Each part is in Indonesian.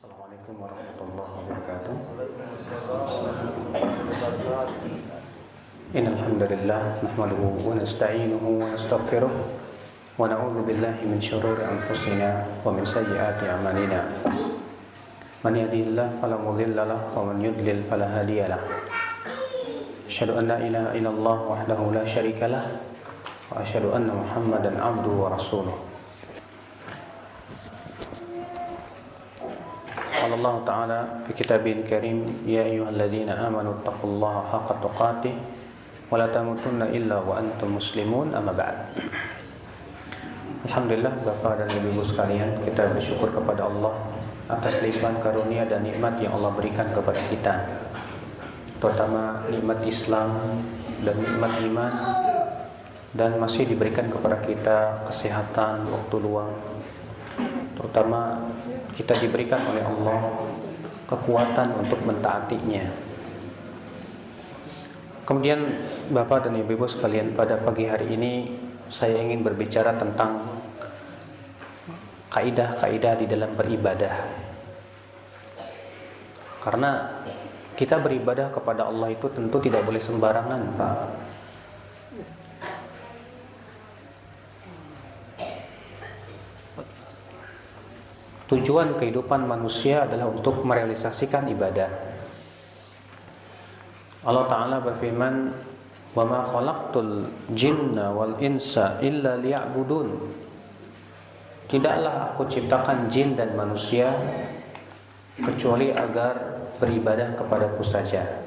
Assalamualaikum warahmatullahi wabarakatuh. Innal hamdalillah nahmaduhu wa nasta'inuhu wa nastaghfiruh wa na'udzu billahi min shururi anfusina wa min sayyiati a'malina. Man yahdihillahu fala mudilla lahu wa man yudlil fala hadiya lahu. Asyhadu an la ilaha illallah wahdahu la syarika lah wa asyhadu anna Muhammadan 'abduhu wa rasuluh. Allah Ta'ala fi kitabihil karim ya ayyuhalladzina amanu taqullaha haqqa tuqatih wa la tamutunna illa wa antum muslimun amma ba'd. Alhamdulillah Bapak dan Ibu sekalian, kita bersyukur kepada Allah atas limpahan karunia dan nikmat yang Allah berikan kepada kita, terutama nikmat Islam dan nikmat iman, dan masih diberikan kepada kita kesehatan, waktu luang, terutama kita diberikan oleh Allah kekuatan untuk mentaatinya. Kemudian Bapak dan Ibu sekalian, pada pagi hari ini saya ingin berbicara tentang kaidah-kaidah di dalam beribadah. Karena kita beribadah kepada Allah itu tentu tidak boleh sembarangan, Pak. Tujuan kehidupan manusia adalah untuk merealisasikan ibadah. Allah Ta'ala berfirman, "Wa ma khalaqtul jinna wal insa illa liya'budun." Tidaklah aku ciptakan jin dan manusia kecuali agar beribadah kepadaku saja.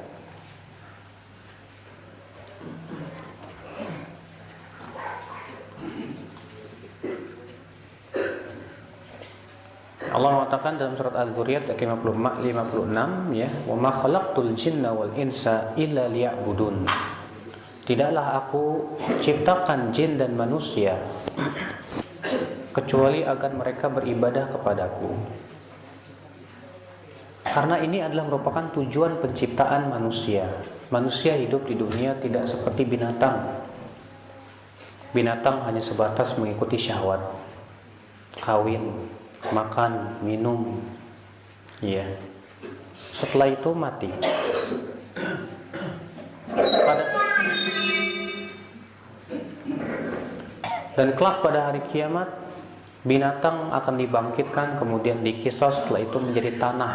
Allah mengatakan dalam surat Al-Dzurriyat ayat 56 ya, "Wa ma khalaqtul jinna wal insa illa liya'budun." Tidaklah aku ciptakan jin dan manusia kecuali agar mereka beribadah kepadaku. Karena ini adalah merupakan tujuan penciptaan manusia. Manusia hidup di dunia tidak seperti binatang. Binatang hanya sebatas mengikuti syahwat, kawin, makan, minum, ya. Setelah itu mati. Dan kelak pada hari kiamat, binatang akan dibangkitkan, kemudian dikisos, setelah itu menjadi tanah.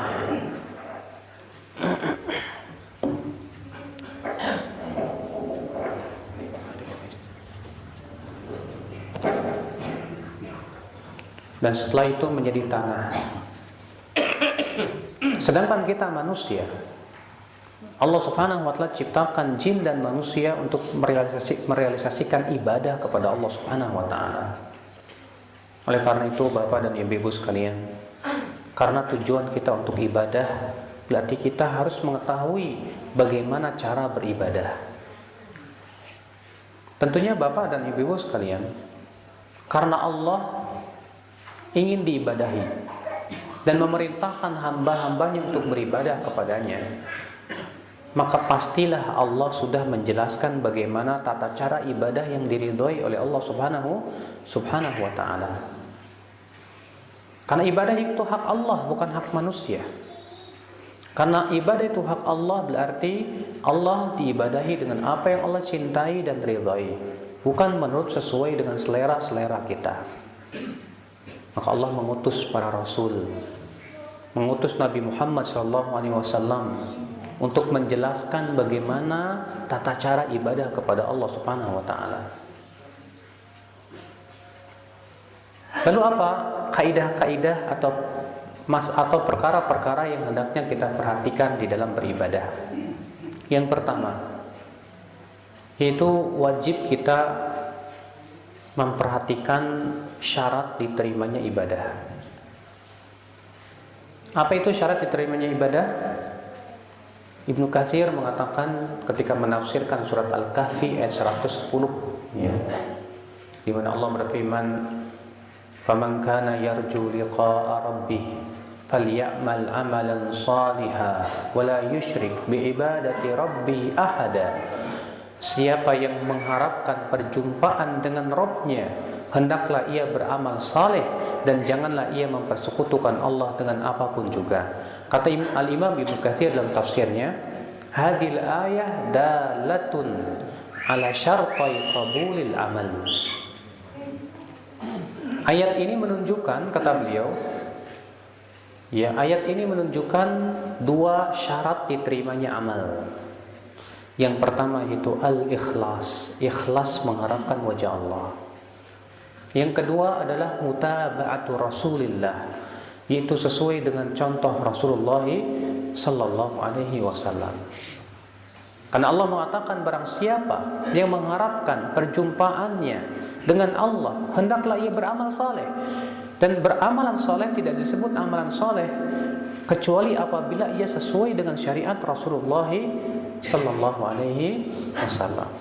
Dan setelah itu menjadi tanah. Sedangkan kita manusia, Allah Subhanahu wa Ta'ala ciptakan jin dan manusia untuk merealisasikan ibadah kepada Allah Subhanahu wa Ta'ala. Oleh karena itu Bapak dan Ibu sekalian, karena tujuan kita untuk ibadah, berarti kita harus mengetahui bagaimana cara beribadah. Tentunya Bapak dan Ibu sekalian, karena Allah ingin diibadahi dan memerintahkan hamba-hambanya untuk beribadah kepadanya, maka pastilah Allah sudah menjelaskan bagaimana tata cara ibadah yang diridhoi oleh Allah Subhanahu wa Ta'ala. Karena ibadah itu hak Allah, bukan hak manusia. Karena ibadah itu hak Allah, berarti Allah diibadahi dengan apa yang Allah cintai dan ridhoi, bukan menurut sesuai dengan selera-selera kita. Maka Allah mengutus para rasul, mengutus Nabi Muhammad SAW untuk menjelaskan bagaimana tata cara ibadah kepada Allah Subhanahu wa Ta'ala. Lalu apa kaidah-kaidah atau perkara-perkara yang hendaknya kita perhatikan di dalam beribadah? Yang pertama, yaitu wajib kita memperhatikan syarat diterimanya ibadah. Apa itu syarat diterimanya ibadah? Ibnu Katsir mengatakan ketika menafsirkan surat Al-Kahfi ayat 110, ya, di mana Allah berfirman, "Faman kana yarju liqa'a rabbih falyamal 'amalan shalihan wa la yusyrik bi ibadati rabbih ahada." Siapa yang mengharapkan perjumpaan dengan Rabb-Nya, hendaklah ia beramal saleh dan janganlah ia mempersekutukan Allah dengan apapun juga. Kata Al-Imam Ibnu Katsir dalam tafsirnya, hadil ayah dalatun ala syartai qabulil amal. Ayat ini menunjukkan, kata beliau, ya, ayat ini menunjukkan dua syarat diterimanya amal. Yang pertama itu al-ikhlas, ikhlas mengharapkan wajah Allah. Yang kedua adalah mutaba'atu Rasulillah, yaitu sesuai dengan contoh Rasulullah sallallahu alaihi wasallam. Karena Allah mengatakan barang siapa yang mengharapkan perjumpaannya dengan Allah, hendaklah ia beramal saleh. Dan beramalan saleh tidak disebut amalan saleh kecuali apabila ia sesuai dengan syariat Rasulullah sallallahu alaihi wasallam.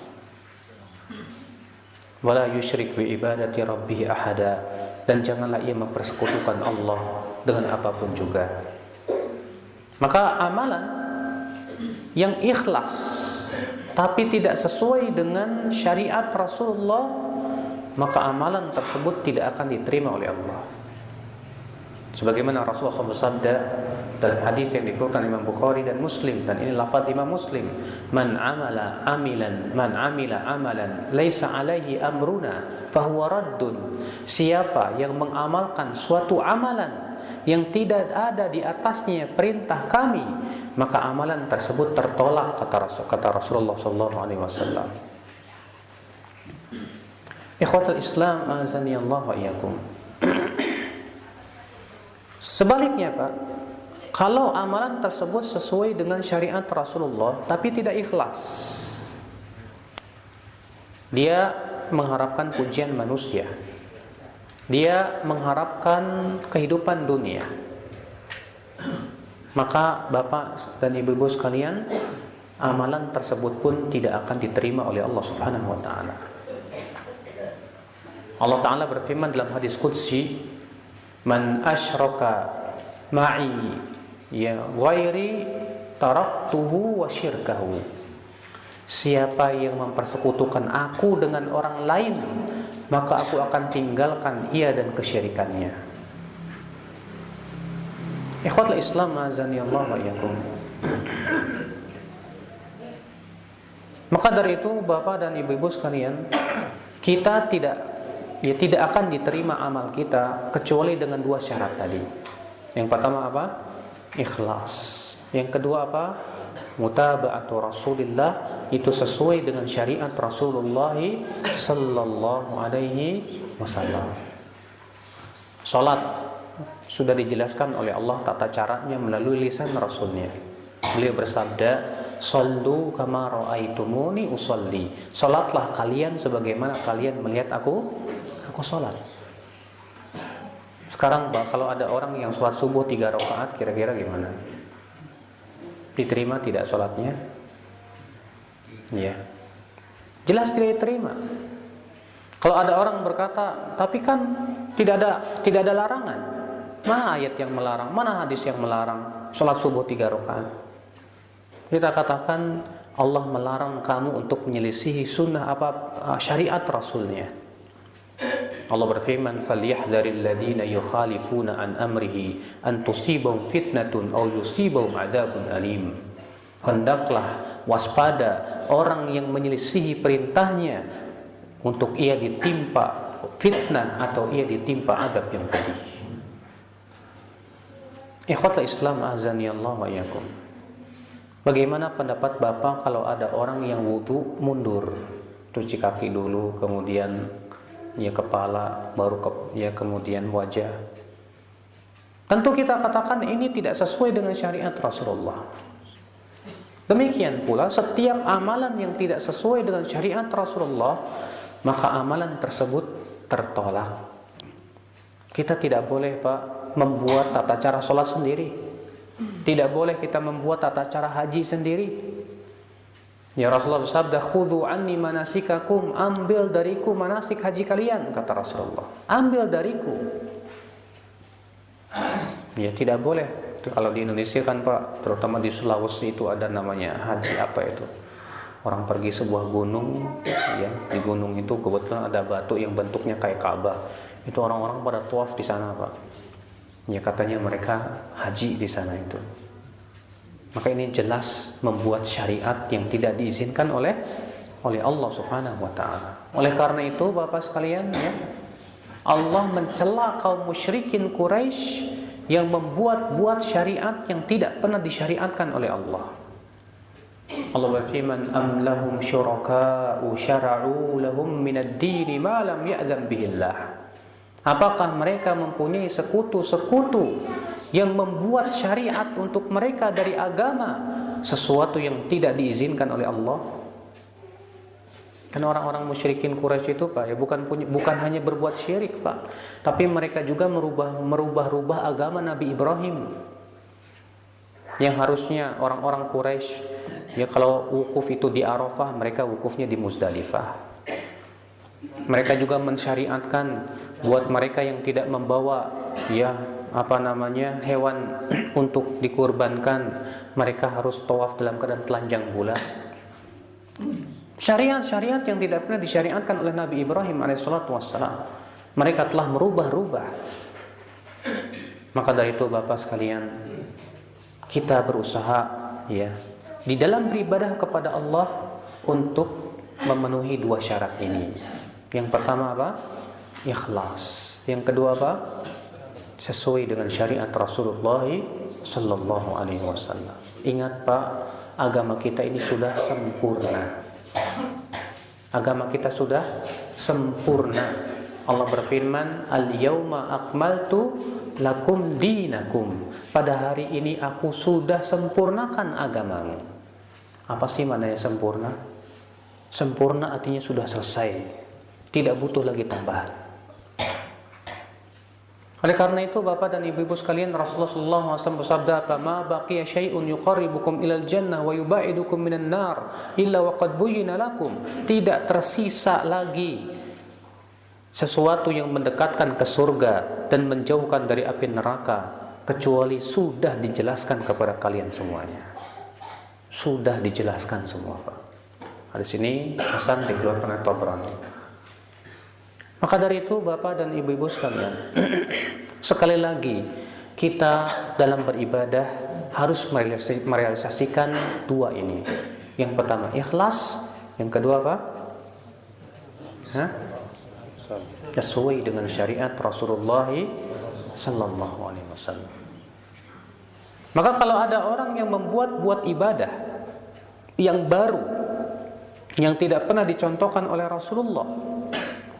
Wala yusyrik bi ibadati rabbih ahada, dan janganlah ia mempersekutukan Allah dengan apapun juga. Maka amalan yang ikhlas tapi tidak sesuai dengan syariat Rasulullah, maka amalan tersebut tidak akan diterima oleh Allah. Sebagaimana Rasulullah SAW bersabda dalam hadis yang dikeluarkan Imam Bukhari dan Muslim, dan ini lafaz Imam Muslim, man amila amalan laisa alaihi amruna fahuwa raddun. Siapa yang mengamalkan suatu amalan yang tidak ada di atasnya perintah kami, maka amalan tersebut tertolak, kata Rasulullah SAW. Ikhwatul Islam, azani Allah wa iyyakum. Sebaliknya Pak, kalau amalan tersebut sesuai dengan syariat Rasulullah tapi tidak ikhlas, dia mengharapkan pujian manusia, dia mengharapkan kehidupan dunia, maka Bapak dan Ibu-ibu sekalian, amalan tersebut pun tidak akan diterima oleh Allah Subhanahu wa taala. Allah Ta'ala berfirman dalam hadis qudsi, man asyraka ma'i ya ghairi taraktuhu wa syirkahu. Siapa yang mempersekutukan aku dengan orang lain, maka aku akan tinggalkan ia dan kesyirikannya. Ikhwatul Islam, azani Allah wa iyyakum. Maka dari itu Bapak dan Ibu-ibu sekalian, kita tidak akan diterima amal kita kecuali dengan dua syarat tadi. Yang pertama apa? Ikhlas. Yang kedua apa? Mutaba'atu Rasulillah, itu sesuai dengan syariat Rasulullah sallallahu alaihi wasallam. Salat sudah dijelaskan oleh Allah tata caranya melalui lisan Rasulnya. Beliau bersabda, "Shallu kama ra'aitumuni usolli." Salatlah kalian sebagaimana kalian melihat aku salat. Sekarang Pak, kalau ada orang yang sholat subuh 3 rakaat, kira-kira gimana? Diterima tidak sholatnya? Ya, jelas tidak diterima. Kalau ada orang berkata, tapi kan tidak ada larangan. Mana ayat yang melarang? Mana hadis yang melarang sholat subuh 3 rakaat? Kita katakan Allah melarang kamu untuk menyelisihi sunnah syariat Rasulnya. Allah berfirman, "Falyahdharil ladzina yukhalifuna an amrihi an tusibahum fitnatun aw yusibahum adzabun alim." Hendaklah waspada orang yang menyelisihi perintahnya untuk ia ditimpa fitnah atau ia ditimpa azab yang pedih. Ikhwatul Islam, azani Allah wa iyyakum. Bagaimana pendapat Bapak kalau ada orang yang wudu mundur, cuci kaki dulu, kemudian kepala, baru kemudian wajah? Tentu kita katakan ini tidak sesuai dengan syariat Rasulullah. Demikian pula setiap amalan yang tidak sesuai dengan syariat Rasulullah, maka amalan tersebut tertolak. Kita tidak boleh Pak membuat tata cara sholat sendiri. Tidak boleh kita membuat tata cara haji sendiri. Ya Rasulullah bersabda, "Khudhu anni manasikakum," ambil dariku manasik haji kalian, kata Rasulullah. Ambil dariku. Ya tidak boleh. Kalau di Indonesia kan Pak, terutama di Sulawesi itu ada namanya haji apa itu? Orang pergi sebuah gunung, ya, di gunung itu kebetulan ada batu yang bentuknya kayak Ka'bah. Itu orang-orang pada tawaf di sana, Pak. Ya, katanya mereka haji di sana itu. Maka ini jelas membuat syariat yang tidak diizinkan oleh Allah Subhanahu wa taala. Oleh karena itu, Bapak sekalian, ya, Allah mencela kaum musyrikin Quraisy yang membuat syariat yang tidak pernah disyariatkan oleh Allah. Allah berfirman, am lahum syuraka'u syara'u lahum minad dini ma lam ya'dzan bihillah. Apakah mereka mempunyai sekutu-sekutu yang membuat syariat untuk mereka dari agama sesuatu yang tidak diizinkan oleh Allah? Karena orang-orang musyrikin Quraisy itu, Pak, ya, bukan hanya berbuat syirik, Pak, tapi mereka juga merubah agama Nabi Ibrahim. Yang harusnya orang-orang Quraisy, ya, kalau wukuf itu di Arafah, mereka wukufnya di Muzdalifah. Mereka juga mensyariatkan buat mereka yang tidak membawa, ya, hewan untuk dikurbankan, mereka harus tawaf dalam keadaan telanjang bulat. Syariat-syariat yang tidak pernah disyariatkan oleh Nabi Ibrahim alaihissalatu wassalam, mereka telah merubah-rubah. Maka dari itu, Bapak sekalian, kita berusaha, ya, di dalam beribadah kepada Allah untuk memenuhi dua syarat ini. Yang pertama apa? Ikhlas. Yang kedua apa? Sesuai dengan syariat Rasulullah sallallahu alaihi wasallam. Ingat, Pak, agama kita ini sudah sempurna. Agama kita sudah sempurna. Allah berfirman, al-yauma akmaltu lakum dinakum. Pada hari ini aku sudah sempurnakan agamamu. Apa sih maknanya sempurna? Sempurna artinya sudah selesai, tidak butuh lagi tambahan. Oleh karena itu, Bapak dan Ibu-ibu sekalian, Rasulullah SAW bersabda, "Ma baqiya syai'un yuqarribukum ilal jannah wa yubaidukum minan nar illa waqad buyyina lakum." Tidak tersisa lagi sesuatu yang mendekatkan ke surga dan menjauhkan dari api neraka kecuali sudah dijelaskan kepada kalian semuanya. Sudah dijelaskan semua, Pak. Hadis ini Hasan dikeluarkan oleh Tabrani. Maka dari itu, Bapak dan Ibu-ibu sekalian, sekali lagi kita dalam beribadah harus merealisasikan dua ini. Yang pertama ikhlas, yang kedua apa? Sesuai dengan syariat Rasulullah sallallahu alaihi wasallam. Maka kalau ada orang yang membuat ibadah yang baru yang tidak pernah dicontohkan oleh Rasulullah,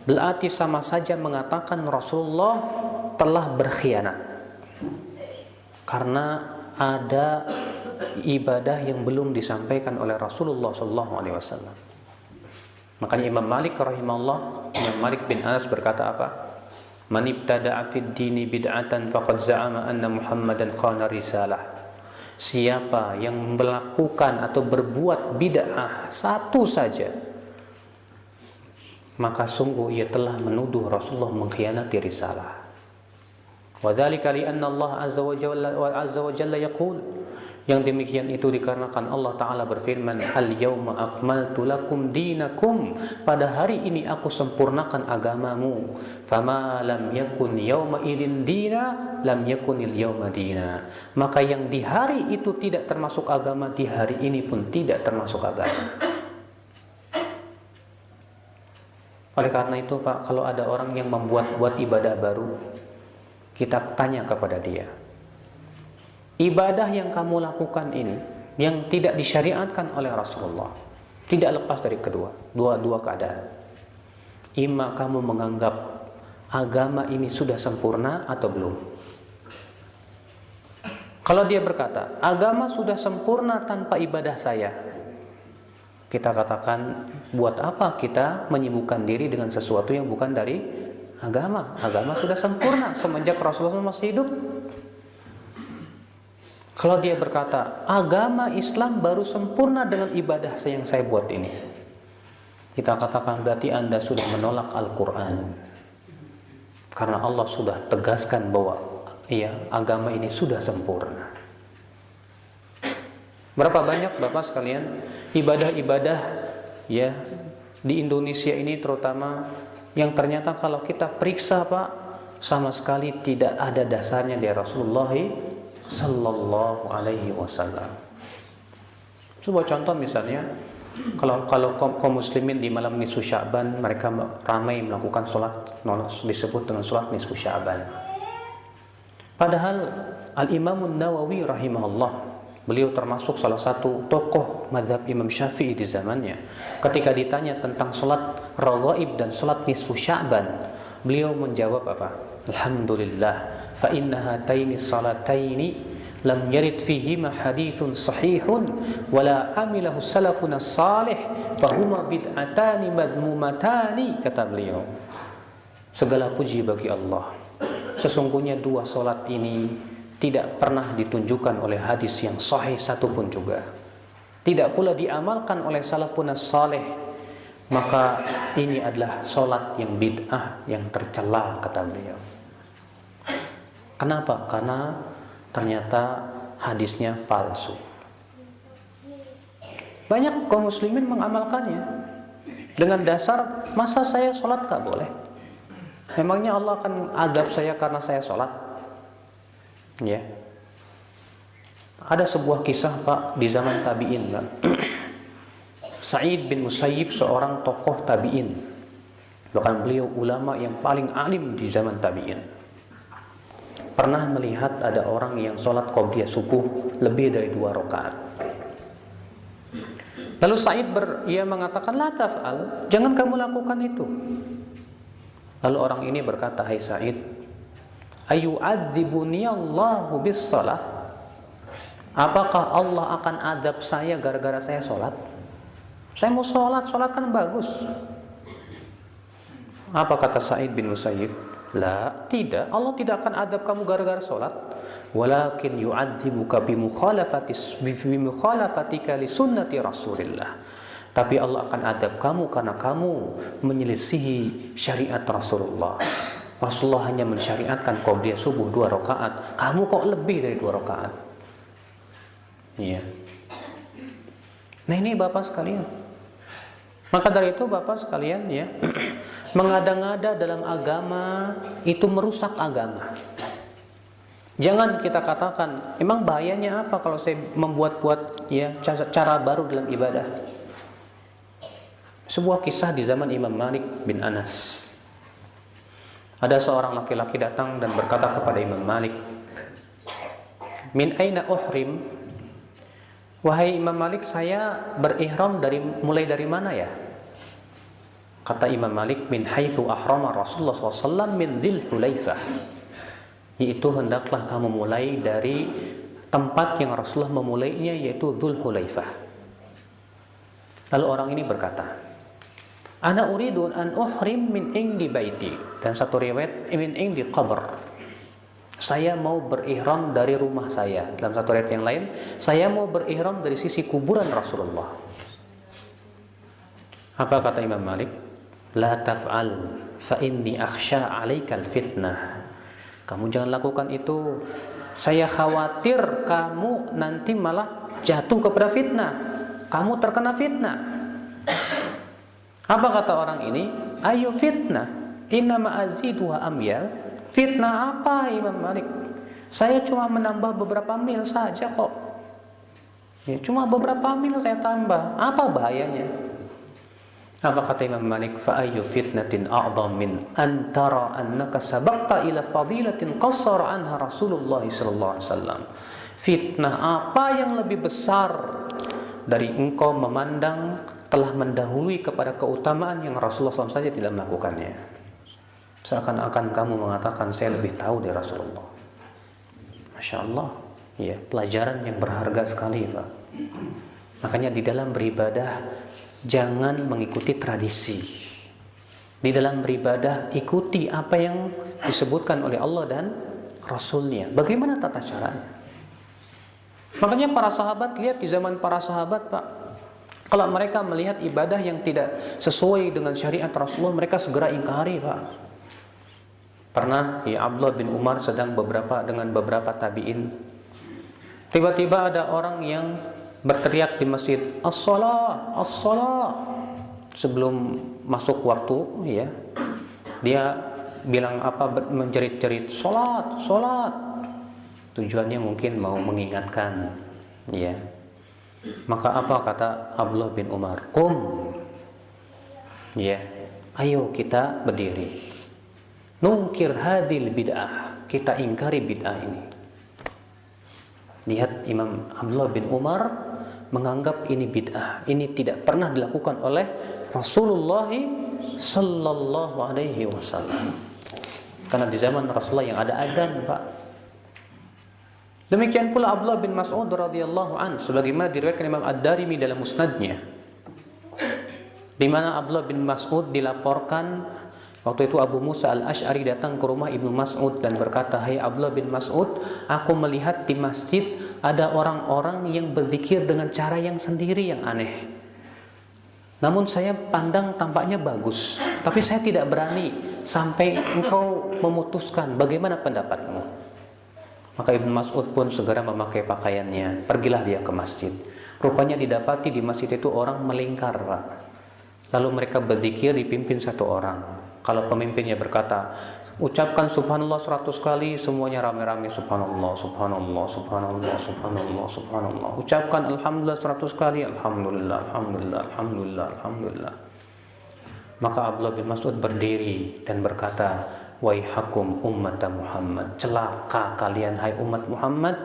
berarti sama saja mengatakan Rasulullah telah berkhianat. Karena ada ibadah yang belum disampaikan oleh Rasulullah SAW. Makanya Imam Malik rahimahullah, Imam Malik bin Anas berkata apa? Man ibtada'a fid dini bid'atan faqad za'ama anna Muhammadan khana risalah. Siapa yang melakukan atau berbuat bid'ah satu saja, maka sungguh ia telah menuduh Rasulullah mengkhianati risalah. Wa dzalika li anna Allah azza wa jalla yaqul, yang demikian itu dikarenakan Allah taala berfirman, al-yauma akmaltu lakum dinakum, pada hari ini aku sempurnakan agamamu. Fama lam yakun yauma idzin dina lam yakunil yauma dina. Maka yang di hari itu tidak termasuk agama, di hari ini pun tidak termasuk agama. Oleh karena itu, Pak, kalau ada orang yang membuat ibadah baru, kita tanya kepada dia, ibadah yang kamu lakukan ini yang tidak disyariatkan oleh Rasulullah, tidak lepas dari dua keadaan. Ima kamu menganggap agama ini sudah sempurna atau belum. Kalau dia berkata, agama sudah sempurna tanpa ibadah saya, kita katakan, buat apa kita menyibukkan diri dengan sesuatu yang bukan dari agama? Agama sudah sempurna semenjak Rasulullah masih hidup. Kalau dia berkata, agama Islam baru sempurna dengan ibadah yang saya buat ini, kita katakan berarti Anda sudah menolak Al-Quran. Karena Allah sudah tegaskan bahwa ya, agama ini sudah sempurna. Berapa banyak Bapak sekalian ibadah-ibadah ya di Indonesia ini terutama yang ternyata kalau kita periksa Pak sama sekali tidak ada dasarnya dari Rasulullah sallallahu alaihi wasallam. Coba contoh misalnya kalau kaum muslimin di malam nisfu Sya'ban mereka ramai melakukan sholat disebut dengan sholat nisfu Sya'ban. Padahal Al-Imam Nawawi rahimahullah, beliau termasuk salah satu tokoh mazhab Imam Syafi'i di zamannya. Ketika ditanya tentang salat raghaib dan salat nisfu Sya'ban, beliau menjawab apa? Alhamdulillah, fa inna hataini salataini lam yarid fihima hadithun sahihun wala amilahu salafun salih fahuma bid'atani madmumatani, kata beliau. Segala puji bagi Allah. Sesungguhnya dua salat ini tidak pernah ditunjukkan oleh hadis yang sahih satupun juga. Tidak pula diamalkan oleh salafun salih. Maka ini adalah salat yang bid'ah, yang tercela, kata beliau. Kenapa? Karena ternyata hadisnya palsu. Banyak kaum muslimin mengamalkannya dengan dasar masa saya sholat gak boleh. Memangnya Allah akan azab saya karena saya sholat? Ya. Ada sebuah kisah Pak di zaman tabi'in Pak. Sa'id bin Musayyib seorang tokoh tabi'in. Bahkan beliau ulama yang paling alim di zaman tabi'in. Pernah melihat ada orang yang sholat qobliyah subuh lebih dari 2 rakaat. Lalu Sa'id ia mengatakan, la taf'al, jangan kamu lakukan itu. Lalu orang ini berkata, hai Sa'id, ayu'adzibuni Allahu bis salah? Apakah Allah akan adab saya gara-gara saya sholat? Saya mau sholat kan bagus. Apa kata Sa'id bin Musayyib? La, tidak. Allah tidak akan adab kamu gara-gara sholat. Walakin yu'adzibuka bimukhalafatika li sunnati Rasulillah. Tapi Allah akan adab kamu karena kamu menyelisihi syariat Rasulullah. Rasulullah hanya mensyariatkan qobliyah subuh 2 rakaat. Kamu kok lebih dari 2 rakaat? Iya. Nah ini Bapak sekalian. Maka dari itu Bapak sekalian ya, mengada-ngada dalam agama itu merusak agama. Jangan kita katakan, emang bahayanya apa kalau saya membuat-buat ya cara baru dalam ibadah. Sebuah kisah di zaman Imam Malik bin Anas. Ada seorang laki-laki datang dan berkata kepada Imam Malik, min aina uhrim? Wahai Imam Malik, saya berihram mulai dari mana ya? Kata Imam Malik, min haitsu ahrama Rasulullah SAW min Dzul Hulaifah. Yaitu hendaklah kamu mulai dari tempat yang Rasulullah memulainya, yaitu Dzul Hulaifah. Lalu orang ini berkata, ana uridu an uhrim min indi baiti. Dan satu riwayat min indi qabr. Saya mau berihram dari rumah saya. Dalam satu riwayat yang lain, saya mau berihram dari sisi kuburan Rasulullah. Apa kata Imam Malik? La taf'al fa inni akhsha 'alaikal fitnah. Kamu jangan lakukan itu. Saya khawatir kamu nanti malah jatuh kepada fitnah. Kamu terkena fitnah. Apa kata orang ini? Ayu fitnah. Inna ma'azidu wa amyal. Fitnah apa Imam Malik? Saya cuma menambah beberapa mil saja kok. Ya, cuma beberapa mil saya tambah. Apa bahayanya? Apa kata Imam Malik? Fa ayyu fitnatin a'dham min antara annaka sabaqta ila fadilatin qassara anha Rasulullah sallallahu alaihi wasallam. Fitnah apa yang lebih besar dari engkau memandang telah mendahului kepada keutamaan yang Rasulullah SAW saja tidak melakukannya. Seakan-akan kamu mengatakan saya lebih tahu dari Rasulullah. Masya Allah, ya, pelajaran yang berharga sekali Pak. Makanya di dalam beribadah jangan mengikuti tradisi. Di dalam beribadah ikuti apa yang disebutkan oleh Allah dan Rasulnya. Bagaimana tata caranya? Makanya para sahabat, lihat di zaman para sahabat Pak, kalau mereka melihat ibadah yang tidak sesuai dengan syariat Rasulullah, mereka segera ingkari Pak. Pernah ya Abdullah bin Umar sedang dengan beberapa tabi'in. Tiba-tiba ada orang yang berteriak di masjid, as-shalah, as-shalah, sebelum masuk waktu, ya, dia bilang apa, menjerit-jerit, sholat, sholat. Tujuannya mungkin mau mengingatkan, ya. Maka apa kata Abdullah bin Umar? Qum, ya, ayo kita berdiri. Nungkir hadil bid'ah, kita ingkari bid'ah ini. Lihat, Imam Abdullah bin Umar menganggap ini bid'ah, ini tidak pernah dilakukan oleh Rasulullah sallallahu alaihi wasallam. Karena di zaman Rasulullah yang ada adzan, Pak. Demikian pula Abdullah bin Mas'ud radhiyallahu an, sebagaimana diriwayatkan Imam Ad-Darimi dalam musnadnya, di mana Abdullah bin Mas'ud dilaporkan waktu itu Abu Musa al-Ash'ari datang ke rumah Ibnu Mas'ud dan berkata, "Hai Abdullah bin Mas'ud, aku melihat di masjid ada orang-orang yang berzikir dengan cara yang sendiri, yang aneh. Namun saya pandang tampaknya bagus, tapi saya tidak berani sampai engkau memutuskan, bagaimana pendapatmu?" Maka Ibnu Mas'ud pun segera memakai pakaiannya, pergilah dia ke masjid. Rupanya didapati di masjid itu orang melingkar, Pak. Lalu mereka berzikir dipimpin satu orang. Kalau pemimpinnya berkata, ucapkan subhanallah 100 kali, semuanya rame-rame subhanallah, subhanallah, subhanallah, subhanallah, subhanallah. Ucapkan alhamdulillah 100 kali, alhamdulillah, alhamdulillah, alhamdulillah, alhamdulillah. Maka Abdullah bin Mas'ud berdiri dan berkata, waihakum ummata Muhammad, celaka kalian hai umat Muhammad,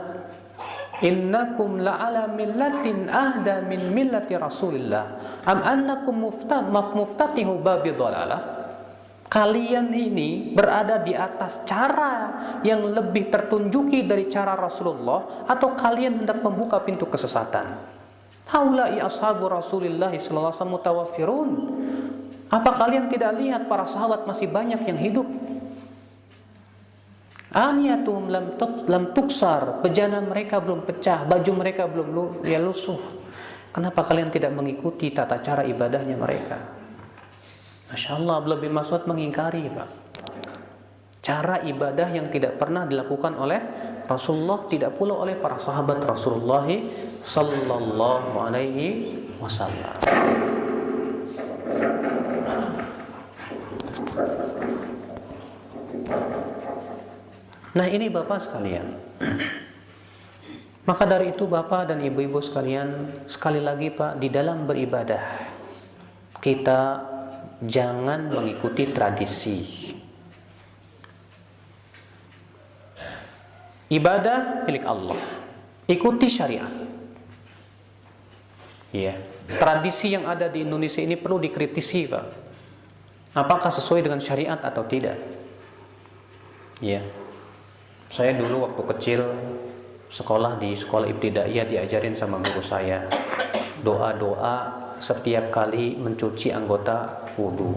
innakum la'ala millatin ahda min millati Rasulillah am annakum muftatihu babi dhalalah. Kalian ini berada di atas cara yang lebih tertunjuki dari cara Rasulullah, atau kalian hendak membuka pintu kesesatan? Haula'i ashabu Rasulillah sallallahu alaihi wasallam mutawaffirun. Apa kalian tidak lihat para sahabat masih banyak yang hidup? Aniyatuhum lam tuksar, bejana mereka belum pecah, baju mereka belum lusuh. Kenapa kalian tidak mengikuti tata cara ibadahnya mereka? Masya Allah, Abdullah bin Mas'ud mengingkari, Pak, cara ibadah yang tidak pernah dilakukan oleh Rasulullah, tidak pula oleh para sahabat Rasulullah sallallahu alaihi wasallam. Nah, ini Bapak sekalian. Maka dari itu Bapak dan Ibu-ibu sekalian, sekali lagi Pak, di dalam beribadah kita jangan mengikuti tradisi. Ibadah milik Allah, ikuti syariat. Ya, tradisi yang ada di Indonesia ini perlu dikritisi, Pak. Apakah sesuai dengan syariat atau tidak? Ya. Saya dulu waktu kecil sekolah di sekolah ibtidaiyah diajarin sama guru saya doa-doa setiap kali mencuci anggota wudu.